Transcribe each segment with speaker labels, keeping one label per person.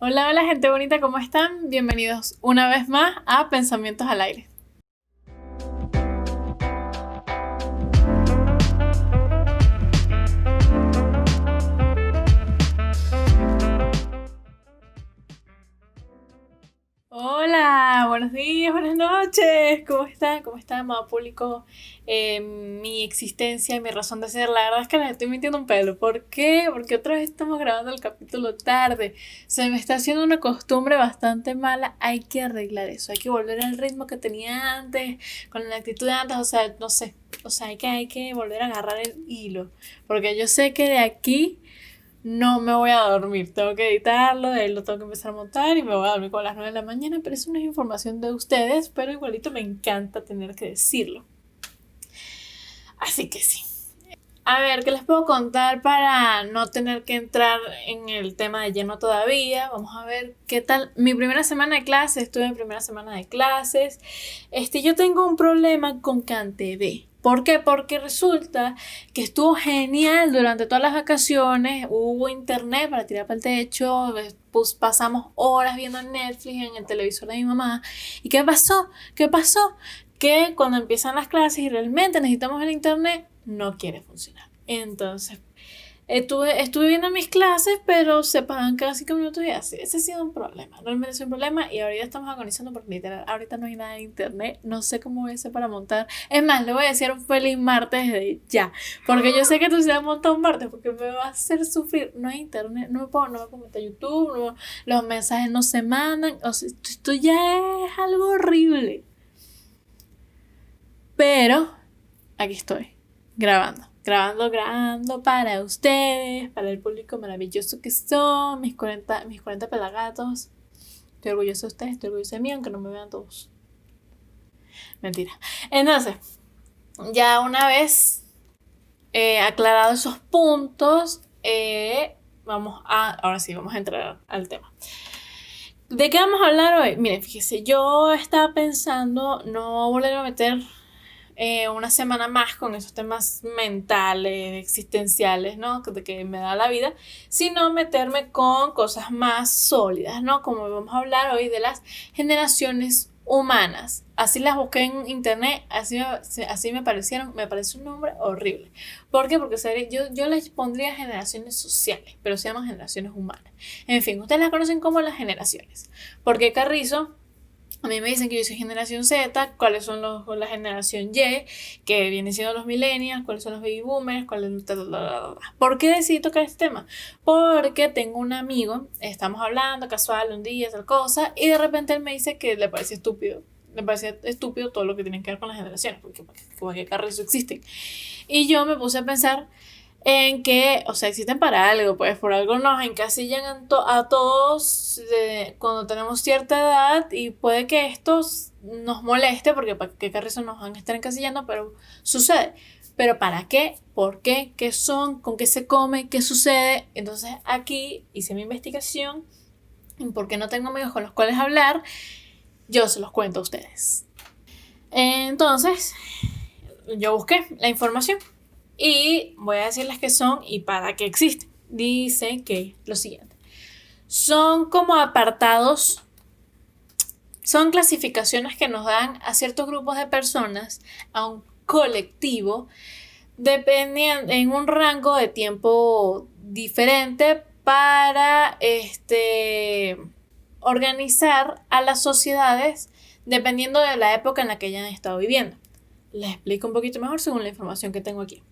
Speaker 1: Hola, hola gente bonita, ¿cómo están? Bienvenidos una vez más a Pensamientos al Aire. Hola, buenos días, buenas noches, ¿cómo están? ¿Cómo está, amado público? Mi existencia y mi razón de ser, la verdad es que les estoy mintiendo un pelo. ¿Por qué? Porque otra vez estamos grabando el capítulo tarde. Se me está haciendo una costumbre bastante mala. Hay que arreglar eso, hay que volver al ritmo que tenía antes, con la actitud de antes, o sea, no sé. O sea, hay que volver a agarrar el hilo. Porque yo sé que de aquí no me voy a dormir, tengo que editarlo, de ahí lo tengo que empezar a montar y me voy a dormir con las 9 de la mañana, pero eso no es información de ustedes, pero igualito me encanta tener que decirlo. Así que sí. A ver, ¿qué les puedo contar para no tener que entrar en el tema de lleno todavía? Vamos a ver qué tal. Mi primera semana de clases, estuve en primera semana de clases. Yo tengo un problema con CanTV. ¿Por qué? Porque resulta que estuvo genial durante todas las vacaciones, hubo internet para tirar para el techo, pues pasamos horas viendo Netflix en el televisor de mi mamá. ¿Y qué pasó? ¿Qué pasó? Que cuando empiezan las clases y realmente necesitamos el internet, no quiere funcionar. Entonces, estuve viendo mis clases, pero se pagan cada 5 minutos y así. Ese ha sido un problema. Realmente es un problema y ahorita estamos agonizando porque literal, ahorita no hay nada de internet. No sé cómo voy a hacer para montar. Es más, le voy a decir un feliz martes de ya. Porque yo sé que tú se has montado un martes porque me va a hacer sufrir. No hay internet, no me puedo meter a YouTube, los mensajes no se mandan. O sea, esto ya es algo horrible. Pero aquí estoy, grabando para ustedes, para el público maravilloso que son, mis 40 pelagatos. Estoy orgullosa de ustedes, estoy orgullosa de mí, aunque no me vean todos. Mentira. Entonces, ya una vez aclarado esos puntos, ahora sí, vamos a entrar al tema. ¿De qué vamos a hablar hoy? Miren, fíjense, yo estaba pensando no volver a meter una semana más con esos temas mentales, existenciales, ¿no? De que me da la vida, sino meterme con cosas más sólidas, ¿no? Como vamos a hablar hoy de las generaciones humanas. Así las busqué en internet, así me parecieron, me parece un nombre horrible. ¿Por qué? Porque yo les pondría generaciones sociales, pero se llaman generaciones humanas. En fin, ustedes las conocen como las generaciones. Porque Carrizo, a mí me dicen que yo soy generación Z, cuáles son la generación Y, que vienen siendo los millennials, cuáles son los baby boomers, cuáles... ¿Por qué decidí tocar este tema? Porque tengo un amigo, estamos hablando casual un día, tal cosa, y de repente él me dice que le parece estúpido. Le parece estúpido todo lo que tiene que ver con las generaciones, porque carrizo existen. Y yo me puse a pensar en que, o sea, existen para algo, pues por algo nos encasillan a todos cuando tenemos cierta edad y puede que esto nos moleste porque para qué carrizo nos van a estar encasillando, pero sucede. Pero ¿para qué? ¿Por qué? ¿Qué son? ¿Con qué se come? ¿Qué sucede? Entonces aquí hice mi investigación y porque no tengo amigos con los cuales hablar, yo se los cuento a ustedes. Entonces, yo busqué la información y voy a decirles qué son y para qué existen. Dice que lo siguiente. Son como apartados, son clasificaciones que nos dan a ciertos grupos de personas, a un colectivo, dependiendo en un rango de tiempo diferente para organizar a las sociedades dependiendo de la época en la que hayan estado viviendo. Les explico un poquito mejor según la información que tengo aquí.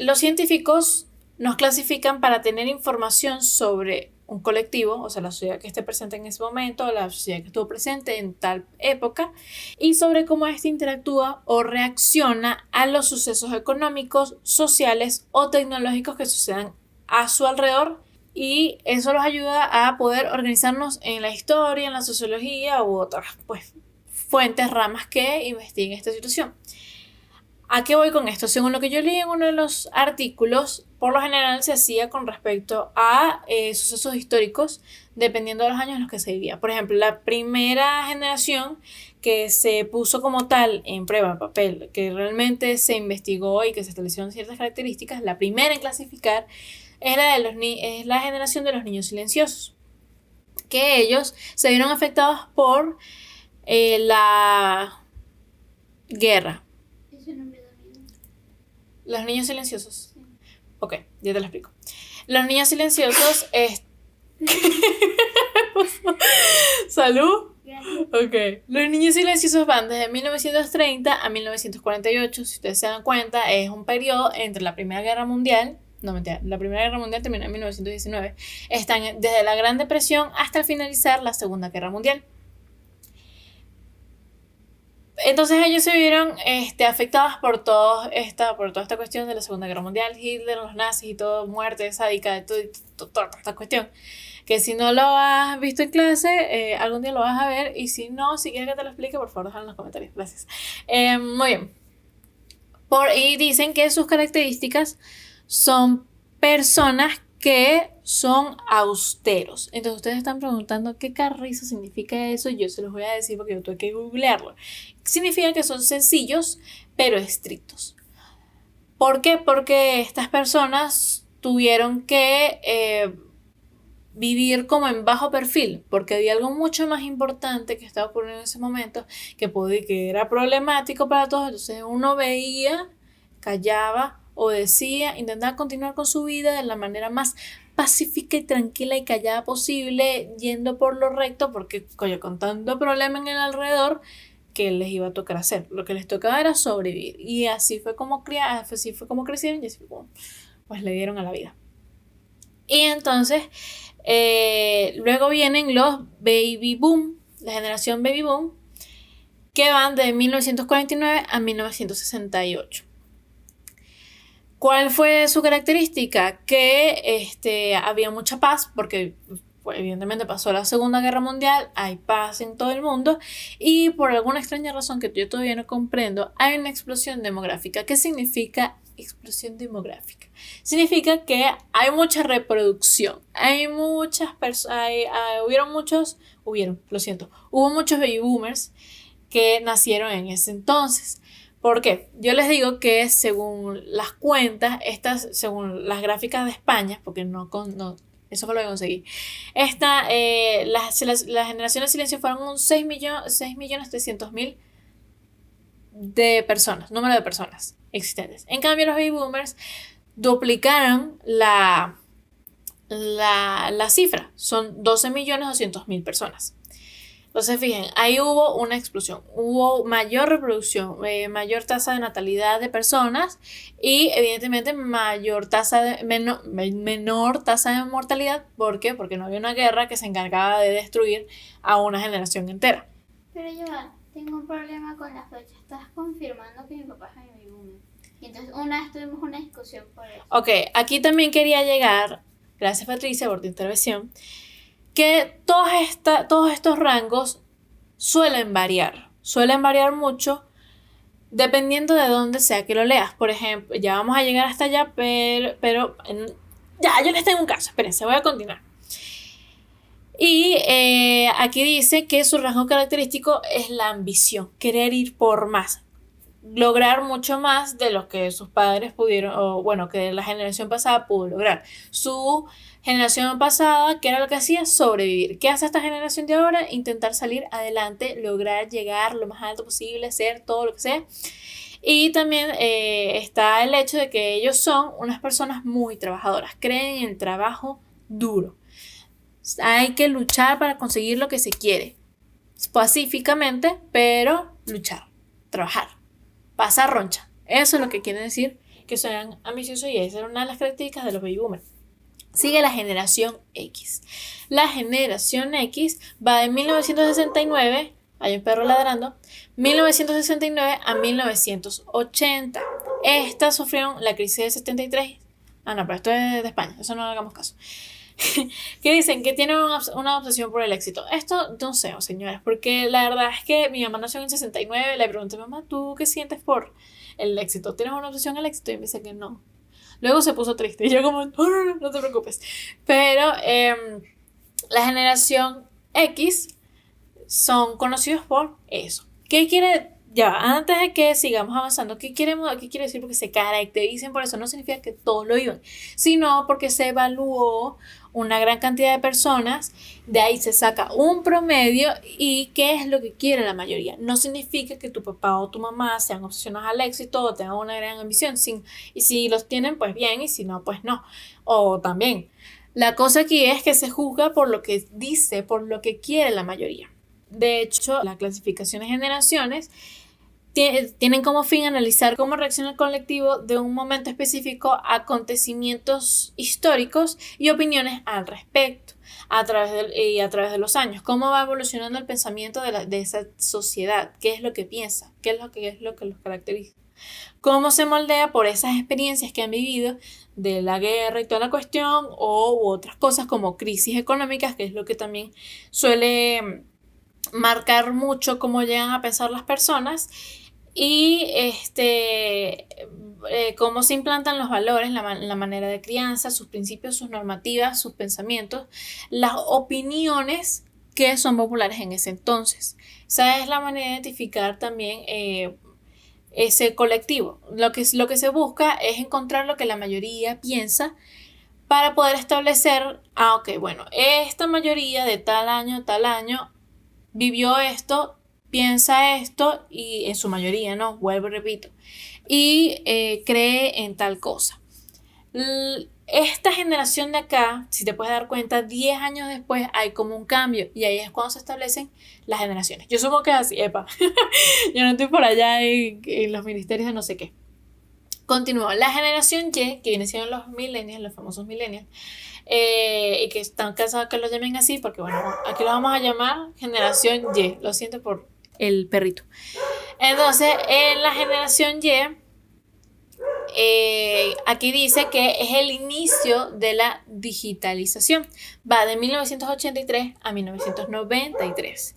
Speaker 1: Los científicos nos clasifican para tener información sobre un colectivo, o sea, la sociedad que esté presente en ese momento, la sociedad que estuvo presente en tal época, y sobre cómo éste interactúa o reacciona a los sucesos económicos, sociales o tecnológicos que sucedan a su alrededor, y eso los ayuda a poder organizarnos en la historia, en la sociología u otras pues, fuentes, ramas que investiguen esta situación. ¿A qué voy con esto? Según lo que yo leí en uno de los artículos, por lo general se hacía con respecto a sucesos históricos, dependiendo de los años en los que se vivía. Por ejemplo, la primera generación que se puso como tal en prueba, en papel, que realmente se investigó y que se establecieron ciertas características, la primera en clasificar es la generación de los niños silenciosos. que ellos se vieron afectados por la guerra.
Speaker 2: Ese nombre también.
Speaker 1: Los niños silenciosos.
Speaker 2: Sí.
Speaker 1: Ok, ya te lo explico. Los niños silenciosos ¿Salud?
Speaker 2: Gracias.
Speaker 1: Ok. Los niños silenciosos van desde 1930 a 1948. Si ustedes se dan cuenta, es un periodo entre la Primera Guerra Mundial. No, mentira. La Primera Guerra Mundial terminó en 1919. Están desde la Gran Depresión hasta finalizar la Segunda Guerra Mundial. Entonces ellos se vieron afectados por toda esta cuestión de la Segunda Guerra Mundial, Hitler, los nazis y todo, muerte sádica, toda esta cuestión. Que si no lo has visto en clase, algún día lo vas a ver, y si no, si quieres que te lo explique, por favor, déjalo en los comentarios. Gracias. Muy bien. Y dicen que sus características son personas que son austeros. Entonces ustedes están preguntando qué carrizo significa eso. Yo se los voy a decir porque yo tuve que googlearlo. Significa que son sencillos pero estrictos. ¿Por qué? Porque estas personas tuvieron que vivir como en bajo perfil, porque había algo mucho más importante que estaba ocurriendo en ese momento, que era problemático para todos. Entonces uno veía, callaba, obedecía, intentaba continuar con su vida de la manera más pacífica y tranquila y callada posible, yendo por lo recto, porque con tanto problema en el alrededor, que les iba a tocar hacer. Lo que les tocaba era sobrevivir, y así fue como crecieron, y así fue como pues le dieron a la vida. Y entonces luego vienen los baby boom, la generación baby boom, que van de 1949 a 1968. ¿Cuál fue su característica? Que había mucha paz, porque pues, evidentemente pasó la Segunda Guerra Mundial, hay paz en todo el mundo, y por alguna extraña razón que yo todavía no comprendo, hay una explosión demográfica. ¿Qué significa explosión demográfica? Significa que hay mucha reproducción, hay muchas personas, hubo muchos baby boomers que nacieron en ese entonces. ¿Por qué? Yo les digo que según las cuentas, según las gráficas de España, porque eso fue lo que conseguí, la generación de silencio fueron un 6.300.000 de personas, número de personas existentes. En cambio, los baby boomers duplicaron la cifra, son 12.200.000 personas. Entonces, fíjense, ahí hubo una explosión, hubo mayor reproducción, mayor tasa de natalidad de personas, y evidentemente menor tasa de mortalidad. ¿Por qué? Porque no había una guerra que se encargaba de destruir a una generación entera.
Speaker 2: Pero yo tengo un problema con la fecha. Estás confirmando que mi papá es baby boomer. Y entonces una vez tuvimos una discusión por eso.
Speaker 1: Ok, aquí también quería llegar, gracias Patricia por tu intervención, que todos estos rangos suelen variar mucho dependiendo de dónde sea que lo leas. Por ejemplo, ya vamos a llegar hasta allá, pero yo les tengo un caso, espérense, voy a continuar. Y aquí dice que su rasgo característico es la ambición, querer ir por más, lograr mucho más de lo que sus padres pudieron, o bueno, que la generación pasada pudo lograr. Su generación pasada, ¿qué era lo que hacía? Sobrevivir. ¿Qué hace esta generación de ahora? Intentar salir adelante, lograr llegar lo más alto posible, hacer todo lo que sea. Y también está el hecho de que ellos son unas personas muy trabajadoras, creen en el trabajo duro. Hay que luchar para conseguir lo que se quiere, pacíficamente, pero luchar, trabajar, pasar roncha. Eso es lo que quiere decir que sean ambiciosos, y esa era una de las características de los baby boomers. Sigue la generación X. La generación X va de 1969, hay un perro ladrando, 1969 a 1980. Estas sufrieron la crisis del 73. No, pero esto es de España, eso no le hagamos caso. Que dicen que tienen una obsesión por el éxito. Esto no sé, señores, porque la verdad es que mi mamá nació en el 69. Le pregunté, mamá, ¿tú qué sientes por el éxito? ¿Tienes una obsesión al éxito? Y me dice que no. Luego se puso triste, y yo como, no te preocupes. Pero la generación X son conocidos por eso. ¿Qué quiere ya, antes de que sigamos avanzando, ¿qué quiere decir? Porque se caractericen por eso, no significa que todos lo vivan, sino porque se evaluó una gran cantidad de personas, de ahí se saca un promedio y qué es lo que quiere la mayoría. No significa que tu papá o tu mamá sean obsesionados al éxito o tengan una gran ambición, y si los tienen, pues bien, y si no, pues no. O también, la cosa aquí es que se juzga por lo que dice, por lo que quiere la mayoría. De hecho, la clasificación de generaciones tienen como fin analizar cómo reacciona el colectivo de un momento específico a acontecimientos históricos y opiniones al respecto a través de los años. Cómo va evolucionando el pensamiento de esa sociedad, qué es lo que piensa, qué es lo que los caracteriza. Cómo se moldea por esas experiencias que han vivido de la guerra y toda la cuestión, u otras cosas como crisis económicas, que es lo que también suele marcar mucho cómo llegan a pensar las personas, y cómo se implantan los valores, la manera de crianza, sus principios, sus normativas, sus pensamientos, las opiniones que son populares en ese entonces. Esa es la manera de identificar también ese colectivo. Lo que se busca es encontrar lo que la mayoría piensa para poder establecer, ok, bueno, esta mayoría de tal año vivió esto, piensa esto, y en su mayoría, no, vuelvo y repito, y cree en tal cosa. Esta generación de acá, si te puedes dar cuenta, 10 años después hay como un cambio, y ahí es cuando se establecen las generaciones. Yo supongo que es así, epa. Yo no estoy por allá en los ministerios de no sé qué. Continúo. La generación Y, que viene siendo los millennials, los famosos millennials, y que están cansados que los llamen así, porque bueno, aquí lo vamos a llamar generación Y. Lo siento por el perrito. Entonces, en la generación Y, aquí dice que es el inicio de la digitalización. Va de 1983 a 1993.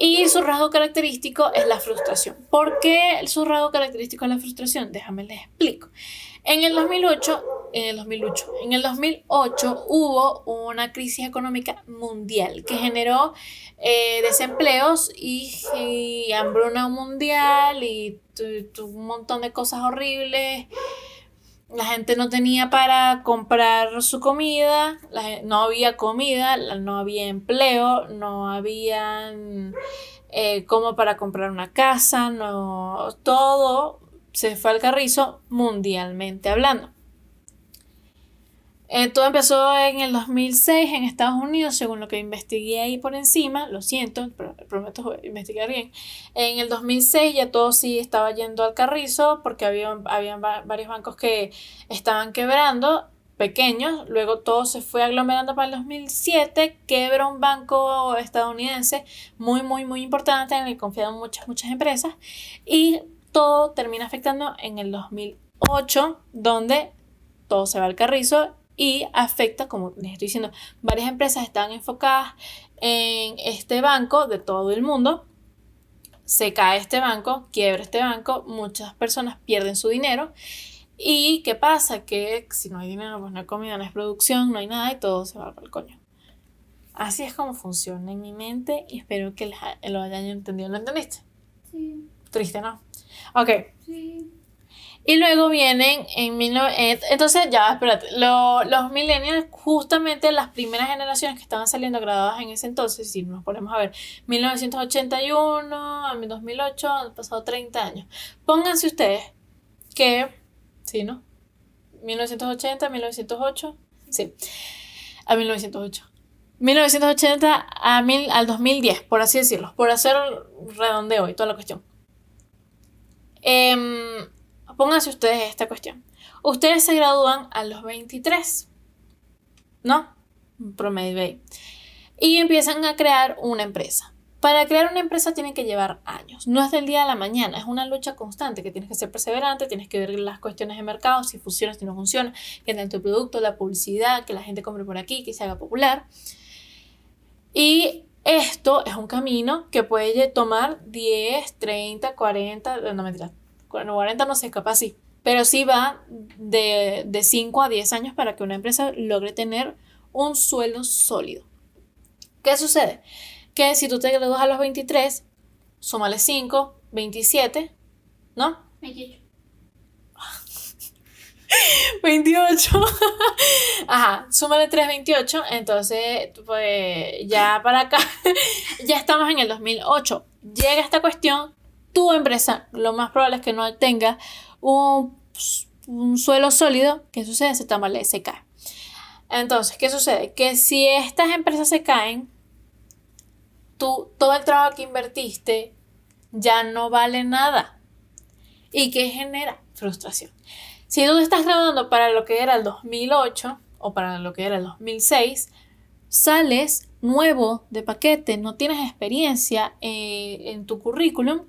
Speaker 1: Y su rasgo característico es la frustración. ¿Por qué su rasgo característico es la frustración? Déjame les explico. En el 2008 hubo una crisis económica mundial que generó desempleos y hambruna mundial y un montón de cosas horribles. La gente no tenía para comprar su comida, no había comida, no había empleo, no había como para comprar una casa, no, todo se fue al carrizo mundialmente hablando. Todo empezó en el 2006 en Estados Unidos, según lo que investigué ahí por encima. Lo siento, pero prometo investigar bien. En el 2006 ya todo sí estaba yendo al carrizo porque habían varios bancos que estaban quebrando, pequeños. Luego todo se fue aglomerando para el 2007. Quebra un banco estadounidense muy, muy, muy importante en el que confiaban muchas empresas. Y todo termina afectando en el 2008, donde todo se va al carrizo. Y afecta, como les estoy diciendo, varias empresas estaban enfocadas en este banco de todo el mundo. Se cae este banco, quiebra este banco, muchas personas pierden su dinero. ¿Y qué pasa? Que si no hay dinero, pues no hay comida, no hay producción, no hay nada y todo se va para el coño. Así es como funciona en mi mente y espero que lo hayan entendido. ¿Lo entendiste?
Speaker 2: Sí.
Speaker 1: Triste, ¿no? Ok.
Speaker 2: Sí.
Speaker 1: Y luego vienen entonces ya, espérate, los millennials, justamente las primeras generaciones que estaban saliendo graduadas en ese entonces, si nos ponemos a ver, 1981 a 2008, han pasado 30 años. Pónganse ustedes que, ¿sí, no? 1980, 1908, sí, a 1908. 1980 al 2010, por así decirlo, por hacer redondeo y toda la cuestión. Pónganse ustedes esta cuestión. Ustedes se gradúan a los 23, ¿no? Promedio ahí. Y empiezan a crear una empresa. Para crear una empresa tienen que llevar años. No es del día a la mañana, es una lucha constante que tienes que ser perseverante, tienes que ver las cuestiones de mercado, si funciona, si no funciona, que tenga tu producto, la publicidad, que la gente compre por aquí, que se haga popular. Y esto es un camino que puede tomar 10, 30, 40, no mentira. 40 no sé, capaz sí, pero sí va de 5 a 10 años para que una empresa logre tener un sueldo sólido. ¿Qué sucede? Que si tú te gradúas a los 23, súmale 5, 27, ¿no?
Speaker 2: 28.
Speaker 1: 28. Ajá, súmale 3, 28. Entonces, pues ya para acá, ya estamos en el 2008. Llega esta cuestión, tu empresa, lo más probable es que no tenga un suelo sólido. ¿Qué sucede? Se tambalea y se cae. Entonces, ¿qué sucede? Que si estas empresas se caen, todo el trabajo que invertiste ya no vale nada. ¿Y qué genera? Frustración. Si tú te estás graduando para lo que era el 2008 o para lo que era el 2006, sales nuevo de paquete, no tienes experiencia en tu currículum,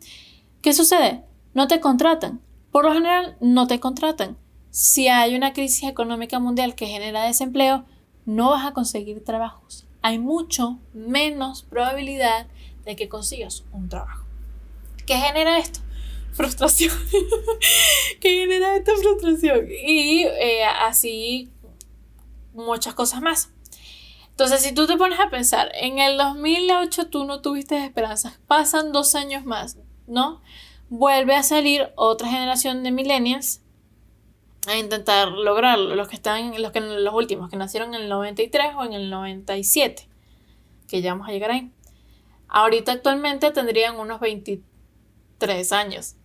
Speaker 1: ¿qué sucede? No te contratan. Por lo general, no te contratan. Si hay una crisis económica mundial que genera desempleo, no vas a conseguir trabajos. Hay mucho menos probabilidad de que consigas un trabajo. ¿Qué genera esto? Frustración. ¿Qué genera esta frustración? Y así muchas cosas más. Entonces, si tú te pones a pensar, en el 2008 tú no tuviste esperanzas, pasan 2 años más, ¿no? Vuelve a salir otra generación de millennials a intentar lograrlo, los últimos, que nacieron en el 93 o en el 97, que ya vamos a llegar ahí. Ahorita actualmente tendrían unos 23 años.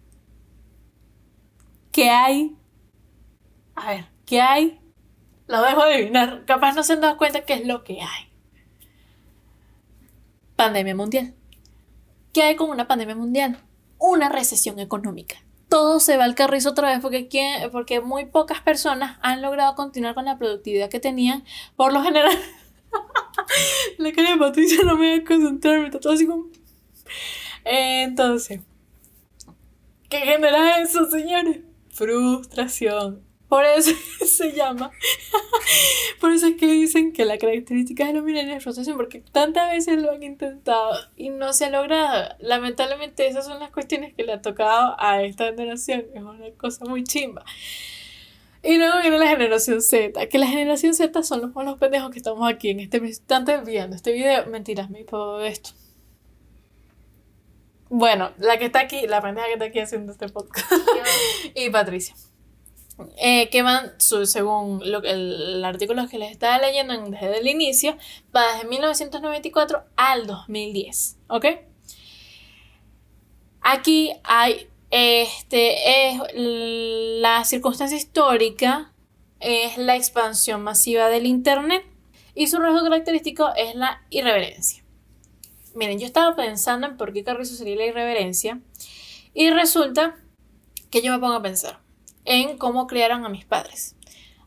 Speaker 1: ¿Qué hay? A ver, ¿qué hay? Lo dejo adivinar. Capaz no se han dado cuenta qué es lo que hay. Pandemia mundial. ¿Qué hay con una pandemia mundial? Una recesión económica. Todo se va al carrizo otra vez porque muy pocas personas han logrado continuar con la productividad que tenían. Por lo general, la cara de Patricia no me voy a concentrar, me está todo así como... Entonces, ¿qué genera eso, señores? Frustración. Por eso se llama. Por eso es que dicen que la característica de los millennials es frustración, porque tantas veces lo han intentado y no se ha logrado. Lamentablemente esas son las cuestiones que le ha tocado a esta generación. Es una cosa muy chimba. Y luego viene la generación Z, que la generación Z son los pendejos que estamos aquí en este instante viendo este video. Mentiras, me puedo ver esto. Bueno, la que está aquí, la pendeja que está aquí haciendo este podcast. Y Patricia. Que van, según el artículo que les estaba leyendo desde el inicio, va desde 1994 al 2010, ¿ok? Aquí hay, es la circunstancia histórica, es la expansión masiva del internet y su rasgo característico es la irreverencia. Miren, yo estaba pensando en por qué carrizo sería la irreverencia y resulta que yo me pongo a pensar en cómo criaron a mis padres.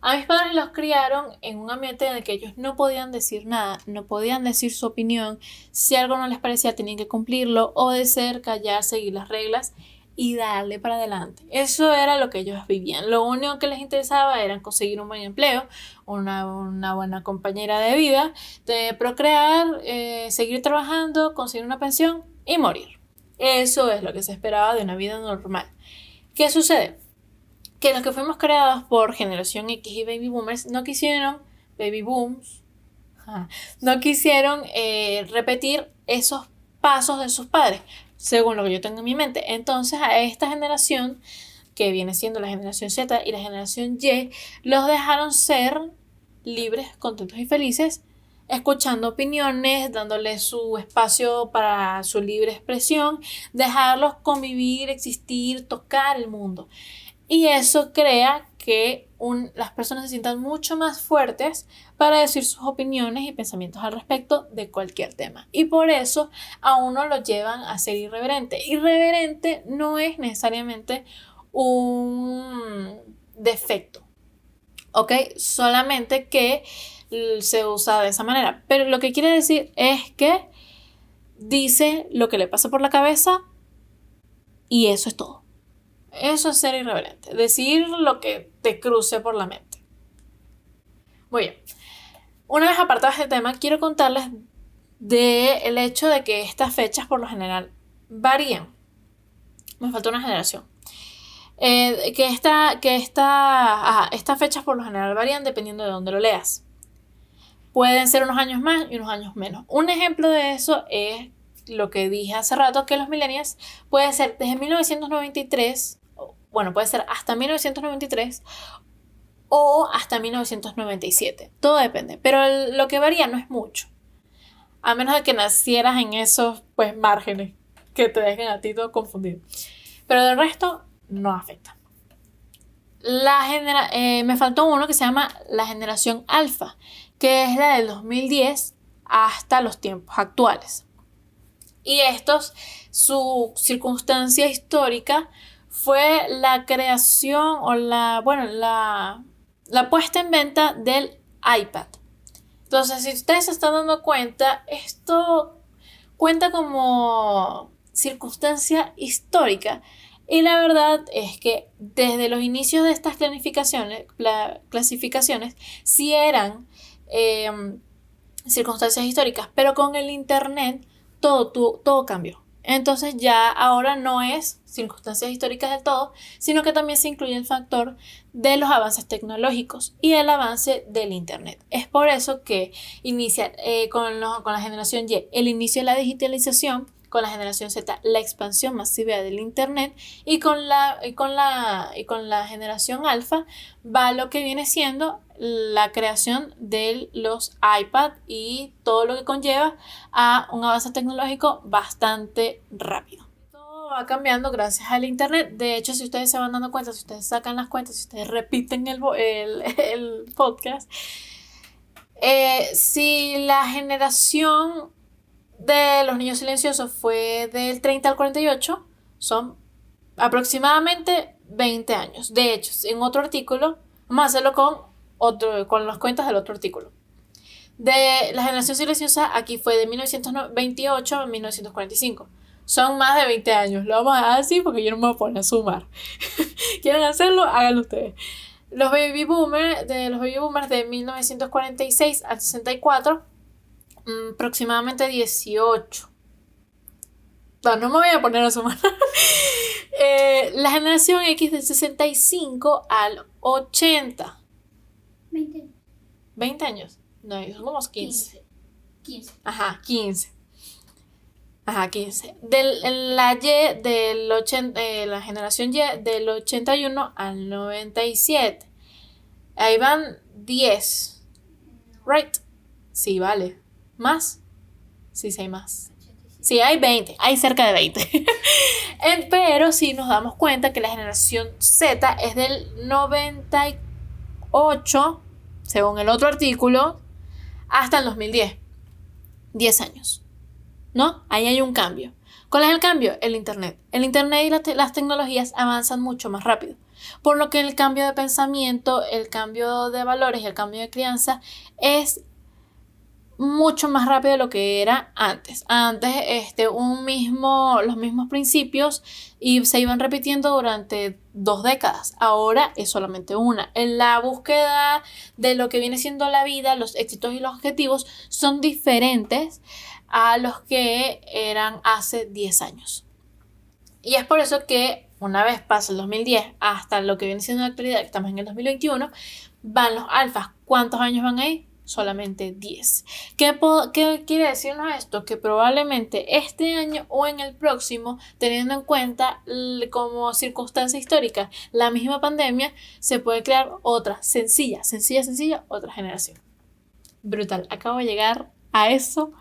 Speaker 1: A mis padres los criaron en un ambiente en el que ellos no podían decir nada, no podían decir su opinión. Si algo no les parecía, tenían que cumplirlo, obedecer, callar, seguir las reglas y darle para adelante. Eso era lo que ellos vivían. Lo único que les interesaba era conseguir un buen empleo, una buena compañera de vida, de procrear, seguir trabajando, conseguir una pensión y morir. Eso es lo que se esperaba de una vida normal. ¿Qué sucede? Que los que fuimos creados por generación X y baby boomers no quisieron, baby booms, no quisieron repetir esos pasos de sus padres, según lo que yo tengo en mi mente. Entonces a esta generación, que viene siendo la generación Z y la generación Y, los dejaron ser libres, contentos y felices, escuchando opiniones, dándoles su espacio para su libre expresión, dejarlos convivir, existir, tocar el mundo. Y eso crea que las personas se sientan mucho más fuertes para decir sus opiniones y pensamientos al respecto de cualquier tema. Y por eso a uno lo llevan a ser irreverente. Irreverente no es necesariamente un defecto, ¿ok? Solamente que se usa de esa manera. Pero lo que quiere decir es que dice lo que le pasa por la cabeza y eso es todo. Eso es ser irreverente, decir lo que te cruce por la mente. Muy bien, una vez apartado este tema, quiero contarles del hecho de que estas fechas por lo general varían. Me falta una generación. Estas fechas por lo general varían dependiendo de dónde lo leas. Pueden ser unos años más y unos años menos. Un ejemplo de eso es lo que dije hace rato, que los millennials puede ser desde 1993, bueno, puede ser hasta 1993 o hasta 1997. Todo depende, pero lo que varía no es mucho. A menos de que nacieras en esos pues márgenes que te dejen a ti todo confundido. Pero del resto no afecta. Me faltó uno que se llama la generación alfa, que es la del 2010 hasta los tiempos actuales. Y su circunstancia histórica fue la creación o la puesta en venta del iPad. Entonces, si ustedes se están dando cuenta, esto cuenta como circunstancia histórica. Y la verdad es que desde los inicios de estas clasificaciones sí eran circunstancias históricas, pero con el internet todo cambió. Entonces ya ahora no es circunstancias históricas del todo, sino que también se incluye el factor de los avances tecnológicos y el avance del internet. Es por eso que inicia con la generación Y el inicio de la digitalización, con la generación Z la expansión masiva del internet y con la generación alfa va lo que viene siendo la creación de los iPad y todo lo que conlleva a un avance tecnológico bastante rápido. Todo va cambiando gracias al internet. De hecho, si ustedes se van dando cuenta, si ustedes sacan las cuentas, si ustedes repiten el podcast, si la generación de los niños silenciosos fue del 30 al 48, son aproximadamente 20 años. De hecho, en otro artículo, vamos a hacerlo con las cuentas del otro artículo. De la generación silenciosa, aquí fue de 1928 a 1945. Son más de 20 años. Lo vamos a dar así porque yo no me voy a poner a sumar. ¿Quieren hacerlo? Háganlo ustedes. Los baby boomers de 1946 al 64, aproximadamente 18. No me voy a poner a sumar. La generación X del 65 al 80. 20 años. No, son como 15.
Speaker 2: 15.
Speaker 1: Ajá, 15. La generación Y del 81 al 97. Ahí van 10. Right. Sí, vale. ¿Más? Sí, hay más. Sí, hay 20. Hay cerca de 20. Pero sí nos damos cuenta que la generación Z es del 98, según el otro artículo, hasta el 2010. 10 años. ¿No? Ahí hay un cambio. ¿Cuál es el cambio? El internet. El internet y las tecnologías avanzan mucho más rápido. Por lo que el cambio de pensamiento, el cambio de valores y el cambio de crianza es mucho más rápido de lo que era antes. Antes los mismos principios y se iban repitiendo durante 2 décadas. Ahora es solamente una. En la búsqueda de lo que viene siendo la vida, los éxitos y los objetivos son diferentes a los que eran hace 10 años. Y es por eso que una vez pasa el 2010 hasta lo que viene siendo la actualidad, que estamos en el 2021, van los alfas. ¿Cuántos años van ahí? Solamente 10. ¿Qué quiere decirnos esto? Que probablemente este año o en el próximo, teniendo en cuenta como circunstancia histórica la misma pandemia, se puede crear otra sencilla, otra generación. Brutal. Acabo de llegar a eso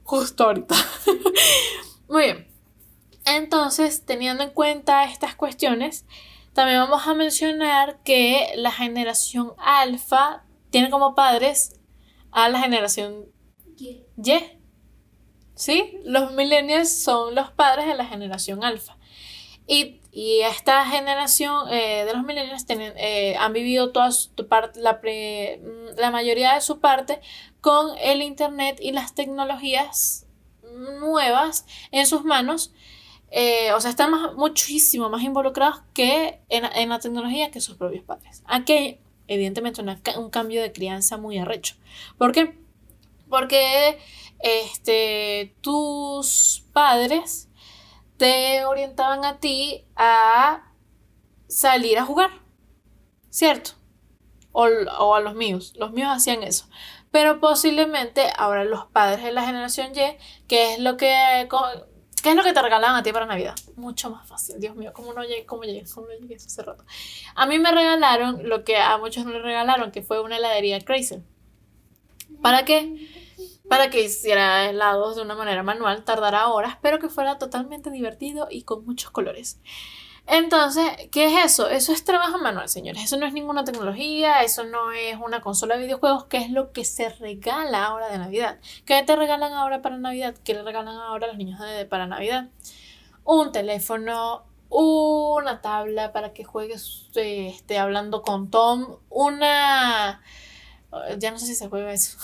Speaker 1: justo ahorita. Muy bien. Entonces, teniendo en cuenta estas cuestiones, también vamos a mencionar que la generación alfa tiene como padres a la generación Y. ¿Sí? Los millennials son los padres de la generación alfa. Y esta generación de los millennials han vivido la mayoría de su parte con el internet y las tecnologías nuevas en sus manos. O sea, están muchísimo más involucrados que en la tecnología que sus propios padres. Aquí evidentemente un cambio de crianza muy arrecho. ¿Por qué? Porque tus padres te orientaban a ti a salir a jugar, ¿cierto? O a los míos hacían eso. Pero posiblemente ahora los padres de la generación Y, ¿qué es lo que te regalaban a ti para Navidad? Mucho más fácil. Dios mío, ¿cómo no llegué a eso hace rato? A mí me regalaron lo que a muchos no les regalaron, que fue una heladería Crazy. ¿Para qué? Para que hiciera helados de una manera manual, tardara horas, pero que fuera totalmente divertido y con muchos colores. Entonces, ¿qué es eso? Eso es trabajo manual, señores. Eso no es ninguna tecnología, eso no es una consola de videojuegos, que es lo que se regala ahora de Navidad. ¿Qué te regalan ahora para Navidad? ¿Qué le regalan ahora a los niños para Navidad? Un teléfono, una tabla para que juegues hablando con Tom, ya no sé si se juega eso.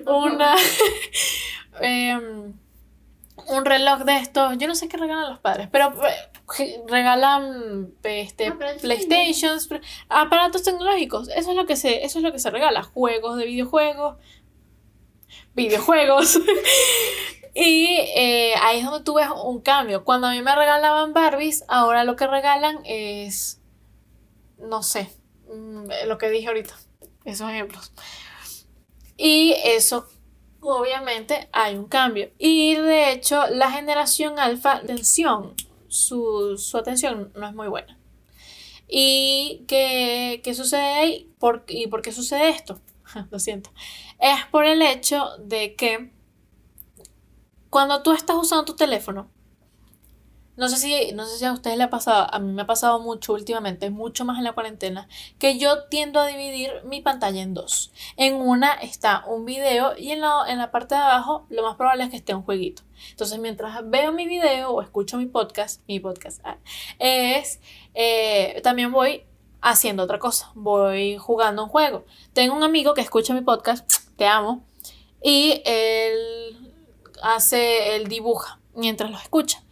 Speaker 1: Una un reloj de estos, yo no sé qué regalan los padres, pero regalan PlayStations, aparatos tecnológicos, eso es lo que se regala, juegos de videojuegos. Y ahí es donde tú ves un cambio. Cuando a mí me regalaban Barbies, ahora lo que regalan es, no sé, lo que dije ahorita, esos ejemplos. Y eso, obviamente, hay un cambio. Y de hecho, la generación alfa, su atención no es muy buena. ¿Y qué sucede ahí? ¿Y por qué sucede esto? Lo siento. Es por el hecho de que cuando tú estás usando tu teléfono, no sé si a ustedes les ha pasado, a mí me ha pasado mucho últimamente, mucho más en la cuarentena, que yo tiendo a dividir mi pantalla en dos. En una está un video y en la parte de abajo lo más probable es que esté un jueguito. Entonces mientras veo mi video o escucho mi podcast también voy haciendo otra cosa, voy jugando un juego. Tengo un amigo que escucha mi podcast, te amo, y él dibuja mientras lo escucha.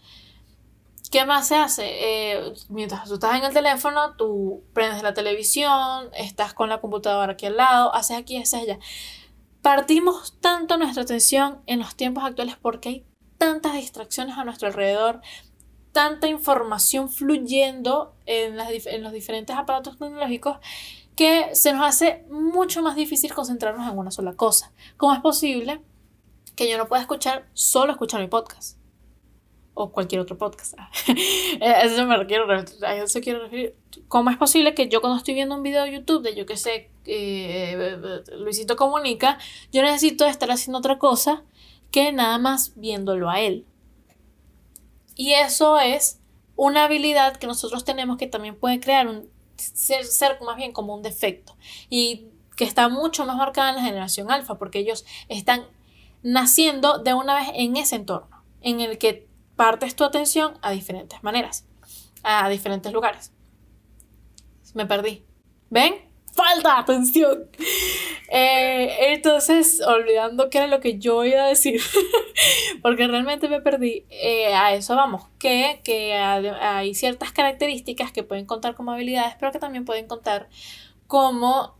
Speaker 1: ¿Qué más se hace? Mientras tú estás en el teléfono, tú prendes la televisión, estás con la computadora aquí al lado, haces aquí, haces allá. Partimos tanto nuestra atención en los tiempos actuales porque hay tantas distracciones a nuestro alrededor, tanta información fluyendo en los diferentes aparatos tecnológicos, que se nos hace mucho más difícil concentrarnos en una sola cosa. ¿Cómo es posible que yo no pueda solo escuchar mi podcast? O cualquier otro podcast. A eso quiero referir. ¿Cómo es posible que yo cuando estoy viendo un video de YouTube de yo que sé, Luisito Comunica, yo necesito estar haciendo otra cosa que nada más viéndolo a él? Y eso es una habilidad que nosotros tenemos que también puede crear ser más bien como un defecto, y que está mucho más marcada en la generación alfa, porque ellos están naciendo de una vez en ese entorno en el que partes tu atención a diferentes maneras, a diferentes lugares. Me perdí. ¿Ven? ¡Falta atención! Entonces, olvidando qué era lo que yo iba a decir, porque realmente me perdí, a eso vamos, que hay ciertas características que pueden contar como habilidades, pero que también pueden contar como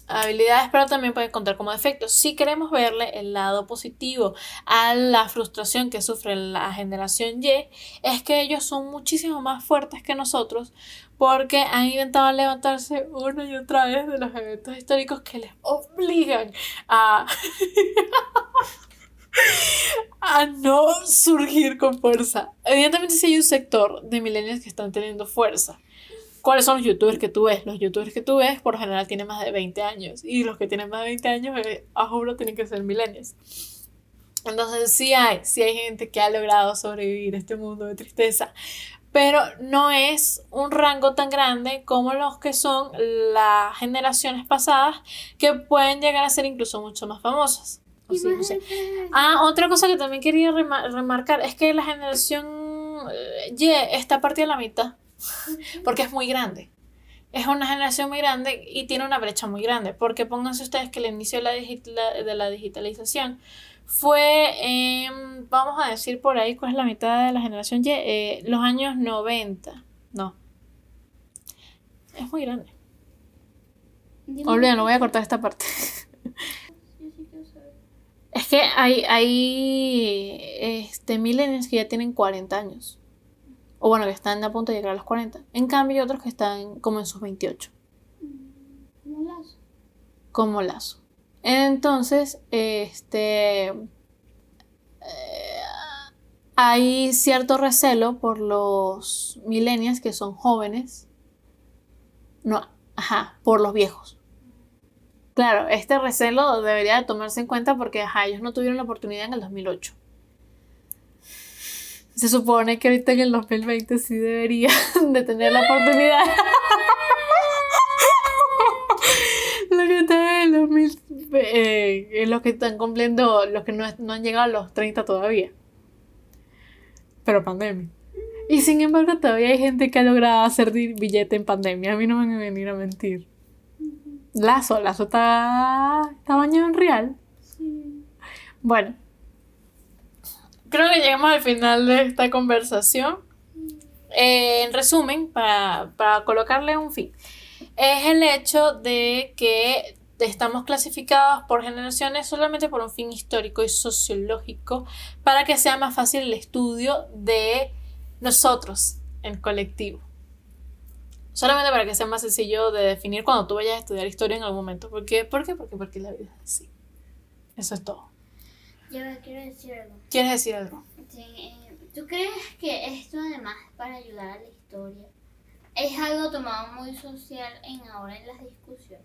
Speaker 1: habilidades, pero también pueden contar como defectos. Si queremos verle el lado positivo a la frustración que sufre la generación Y, es que ellos son muchísimo más fuertes que nosotros, porque han intentado levantarse una y otra vez de los eventos históricos que les obligan a a no surgir con fuerza. Evidentemente sí hay un sector de millennials que están teniendo fuerza. ¿Cuáles son los youtubers que tú ves? Los youtubers que tú ves por lo general tienen más de 20 años. Y los que tienen más de 20 años, a juro, tienen que ser millennials. Entonces sí hay gente que ha logrado sobrevivir este mundo de tristeza. Pero no es un rango tan grande como los que son las generaciones pasadas, que pueden llegar a ser incluso mucho más famosas. O sí, no sé. Otra cosa que también quería remarcar es que la generación Y está partida a la mitad. Porque es muy grande. Es una generación muy grande y tiene una brecha muy grande. Porque pónganse ustedes que el inicio de la digitalización fue, vamos a decir por ahí, ¿cuál es la mitad de la generación Y? Los años 90. No. Es muy grande. Olvídalo, voy a cortar esta parte. Es que hay millennials que ya tienen 40 años. O bueno, que están a punto de llegar a los 40. En cambio, hay otros que están como en sus 28.
Speaker 2: ¿Cómo las?
Speaker 1: como lazo. Entonces, hay cierto recelo por los millennials que son jóvenes. No, por los viejos. Claro, este recelo debería de tomarse en cuenta porque ellos no tuvieron la oportunidad en el 2008. Se supone que ahorita en el 2020 sí deberían de tener la oportunidad. Los que están en el 2000, los que están cumpliendo, los que no han llegado a los 30 todavía. Pero pandemia. Y sin embargo todavía hay gente que ha logrado hacer billete en pandemia. A mí no me van a venir a mentir. Lazo está bañado en real.
Speaker 2: Sí.
Speaker 1: Bueno, creo que llegamos al final de esta conversación. En resumen, para colocarle un fin, es el hecho de que estamos clasificados por generaciones solamente por un fin histórico y sociológico para que sea más fácil el estudio de nosotros en colectivo. Solamente para que sea más sencillo de definir cuando tú vayas a estudiar historia en algún momento. ¿Por qué? Porque la vida es así. Eso es todo.
Speaker 2: Yo quiero decir algo.
Speaker 1: ¿Quieres decir algo?
Speaker 2: Sí, ¿tú crees que esto además para ayudar a la historia es algo tomado muy social ahora en las discusiones?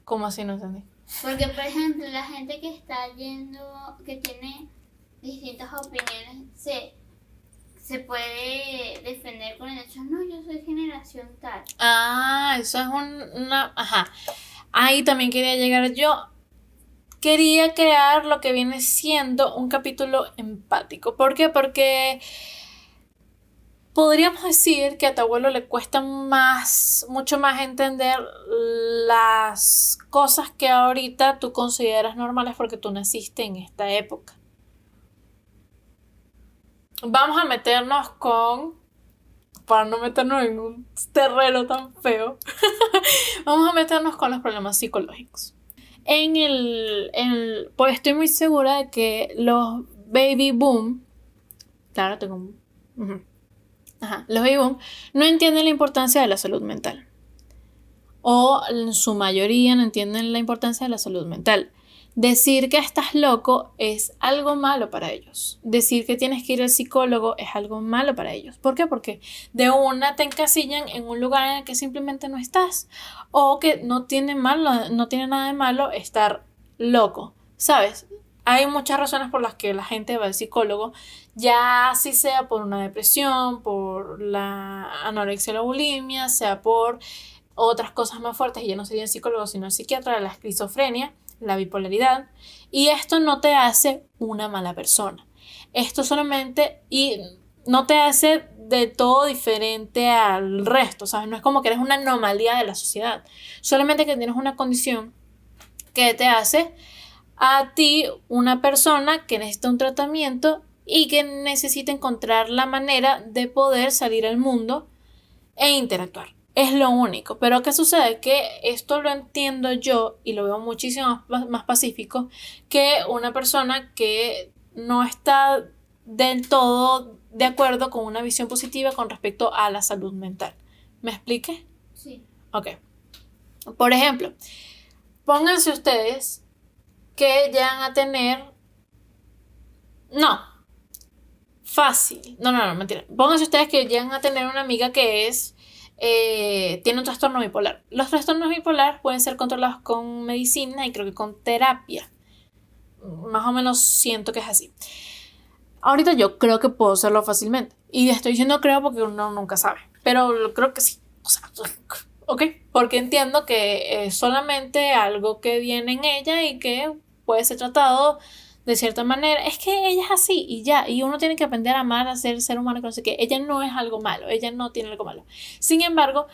Speaker 1: ¿Cómo así? No entendí.
Speaker 2: Porque, por ejemplo, la gente que está yendo, que tiene distintas opiniones, se puede defender con el hecho, no, yo soy generación tal.
Speaker 1: Eso es una... Ahí también quería llegar yo. Quería crear lo que viene siendo un capítulo empático. ¿Por qué? Porque podríamos decir que a tu abuelo le cuesta mucho más entender las cosas que ahorita tú consideras normales porque tú naciste en esta época. Vamos a meternos para no meternos en un terreno tan feo, vamos a meternos con los problemas psicológicos. Pues estoy muy segura de que los baby boom, claro, los baby boom no entienden la importancia de la salud mental. O en su mayoría no entienden la importancia de la salud mental. Decir que estás loco es algo malo para ellos. Decir que tienes que ir al psicólogo es algo malo para ellos. ¿Por qué? Porque de una te encasillan en un lugar en el que simplemente no estás. O que no tiene nada de malo estar loco. ¿Sabes? Hay muchas razones por las que la gente va al psicólogo, ya si sea por una depresión, por la anorexia o la bulimia, sea por otras cosas más fuertes, y ya no sería el psicólogo sino el psiquiatra, la esquizofrenia, la bipolaridad, y esto no te hace una mala persona. Esto solamente no te hace de todo diferente al resto, ¿sabes? No es como que eres una anomalía de la sociedad, solamente que tienes una condición que te hace a ti una persona que necesita un tratamiento y que necesita encontrar la manera de poder salir al mundo e interactuar. Es lo único. Pero ¿qué sucede? Que esto lo entiendo yo y lo veo muchísimo más pacífico que una persona que no está del todo de acuerdo con una visión positiva con respecto a la salud mental. ¿Me expliqué?
Speaker 2: Sí.
Speaker 1: Ok. Por ejemplo, pónganse ustedes que llegan a tener... No. Fácil. No, mentira. Pónganse ustedes que llegan a tener una amiga que tiene un trastorno bipolar. Los trastornos bipolares pueden ser controlados con medicina y creo que con terapia. Más o menos siento que es así. Ahorita yo creo que puedo hacerlo fácilmente. Y estoy diciendo creo porque uno nunca sabe. Pero creo que sí. O sea, ok. Porque entiendo que es solamente algo que viene en ella y que puede ser tratado de cierta manera. Es que ella es así y ya. Y uno tiene que aprender a amar, a ser humano, que no sé qué. Ella no es algo malo. Ella no tiene algo malo. Sin embargo,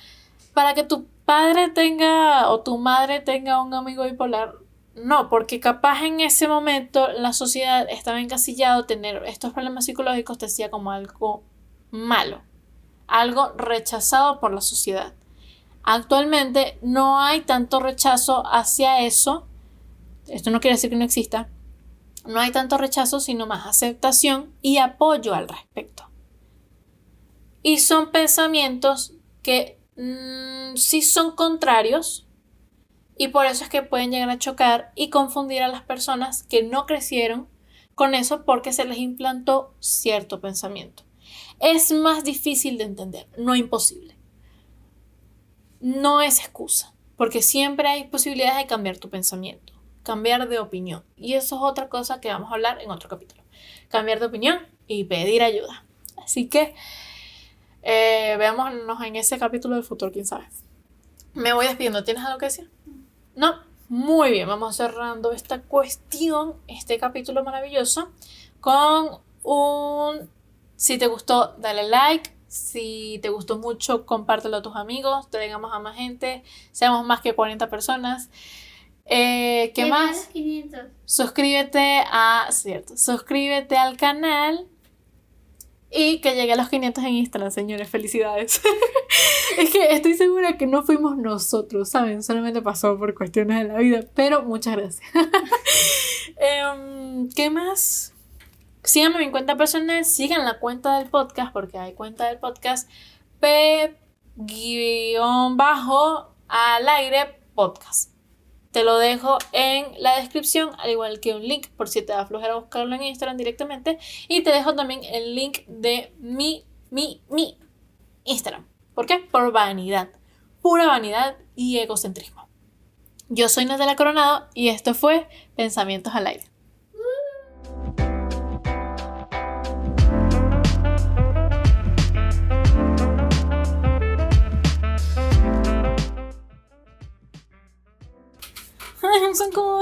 Speaker 1: para que tu padre tenga o tu madre tenga un amigo bipolar, no, porque capaz en ese momento la sociedad estaba encasillado, tener estos problemas psicológicos te hacía como algo malo, algo rechazado por la sociedad. Actualmente no hay tanto rechazo hacia eso. Esto no quiere decir que no exista. No hay tanto rechazo, sino más aceptación y apoyo al respecto. Y son pensamientos que sí son contrarios, Y por eso es que pueden llegar a chocar y confundir a las personas que no crecieron con eso porque se les implantó cierto pensamiento. Es más difícil de entender, no imposible. No es excusa, porque siempre hay posibilidades de cambiar tu pensamiento, cambiar de opinión. Y eso es otra cosa que vamos a hablar en otro capítulo. Cambiar de opinión y pedir ayuda. Así que veámonos en ese capítulo del futuro, quién sabe. Me voy despidiendo. ¿Tienes algo que decir? No. Muy bien, vamos cerrando esta cuestión, este capítulo maravilloso, con un... Si te gustó, dale like. Si te gustó mucho, compártelo a tus amigos. Traigamos a más gente. Seamos más que 40 personas. ¿Qué más?
Speaker 2: 500.
Speaker 1: Suscríbete al canal. Y que llegue a los 500 en Instagram, señores. Felicidades. Es que estoy segura que no fuimos nosotros, ¿saben? Solamente pasó por cuestiones de la vida. Pero muchas gracias. ¿Qué más? Síganme en mi cuenta personal. Sigan la cuenta del podcast, porque hay cuenta del podcast. P_al_aire_podcast. Te lo dejo en la descripción, al igual que un link por si te da flojera buscarlo en Instagram directamente. Y te dejo también el link de mi Instagram. ¿Por qué? Por vanidad. Pura vanidad y egocentrismo. Yo soy Natalia Coronado y esto fue Pensamientos al Aire. Ay, son como...